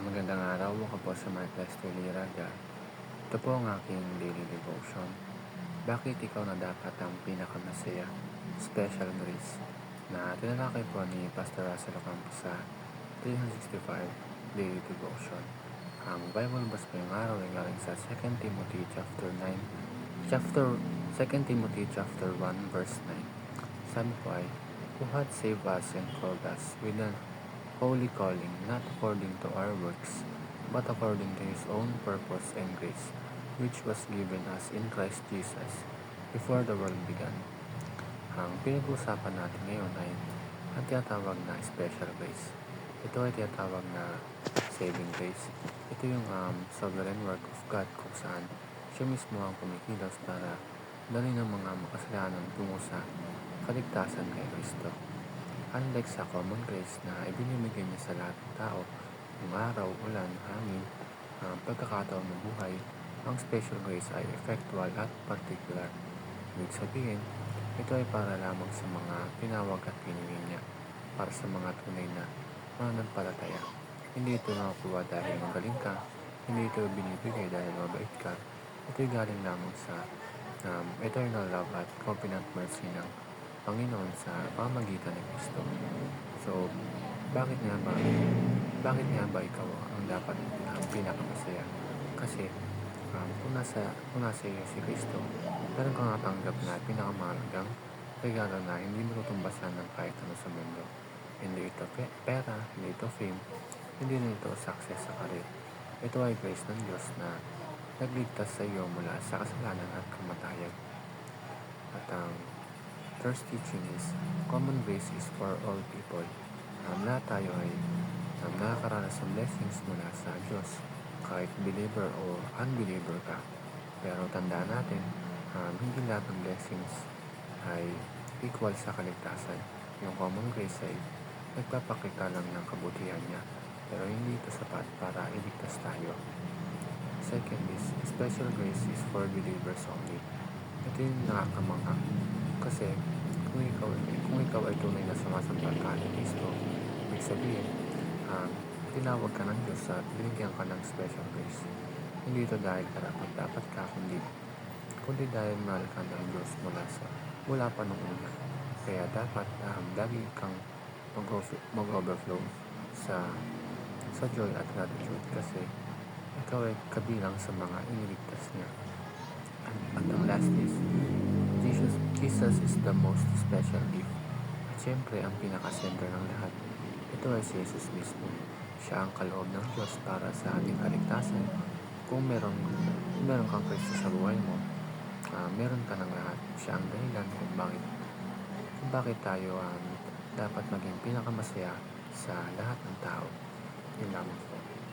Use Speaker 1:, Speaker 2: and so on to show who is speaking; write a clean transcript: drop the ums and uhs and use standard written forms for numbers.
Speaker 1: Magandang araw, ako po sa Martes Raga. Ito po ang aking daily devotion. Bakit ikaw na dapat ang pinakamasaya? Special Grace na tinalakay po ni Pastor Russell Ocampo sa 365 Daily Devotion. Ang Bible verse po yung araw ay galing sa 2 Timothy chapter 9, chapter 2 Timothy chapter 1 verse 9. Sabi po ay, Who had saved us and called us with an holy calling, not according to our works, but according to His own purpose and grace, which was given us in Christ Jesus before the world began. Ang pinag-uusapan natin ngayon ay ang tinatawag na special grace. Ito ay tinatawag na saving grace. Ito yung sovereign work of God kung saan siya mismo ang kumikilos para dalhin ng mga makasalanan tungo sa kaligtasan kay Kristo. Unlike sa common grace na ibinibigay niya sa lahat ng tao, yung araw, ulan, hangin, pagkakataon ng buhay, ang special grace ay effectual at particular. Ibig sabihin, ito ay para lamang sa mga tinawag at pinili niya, para sa mga tunay na mananampalataya. Hindi ito nakukuha dahil magaling ka, hindi ito binibigay dahil mabait ka. Ito ay galing lamang sa eternal love at covenant mercy ng Panginoon sa pamagitan ng Kristo. So, bakit nga ba, bakit nga ba ikaw ang dapat ang pinakamasaya? Kasi, kung nasa iyo si Kristo, meron kang natanggap na pinakamahalagang regalo na hindi matutumbasan ng kahit ano sa mundo. Hindi ito pera, hindi ito fame, hindi rin ito success sa karir. Ito ay grace ng Diyos na nagligtas sa iyo mula sa kasalanan at kamatayan. At ang first teaching is, common grace is for all people. Lahat tayo ay nakakaranas ng blessings mula sa Diyos, kahit believer o unbeliever ka. Pero tandaan natin, hindi lahat ng blessings ay equal sa kaligtasan. Yung common grace ay nagpapakita lang ng kabutihan niya, pero hindi ito sapat para iligtas tayo. Second is, special grace is for believers only. Ito yung nakakamangha. Kasi kung ikaw ay tunay na sumasampalataya kay Kristo, ibig sabihin, tinawag ka ng Diyos at binigyan ka ng special grace. Hindi ito dahil karapat-dapat ka, kundi dahil mahal ka ng Diyos mula pa nung una. Kaya dapat lagi kang mag-overflow sa joy at gratitude kasi ikaw ay kabilang sa mga iniligtas niya. At ang last is, Jesus is the most special gift. At syempre, ang pinaka-center ng lahat, ito ay si Jesus mismo. Siya ang kaloob ng Diyos para sa ating kaligtasan. Kung meron kang Kristo sa buhay mo, meron ka ng lahat. Siya ang dahilan kung bakit tayo dapat maging pinakamasaya sa lahat ng tao. Yun lamang po.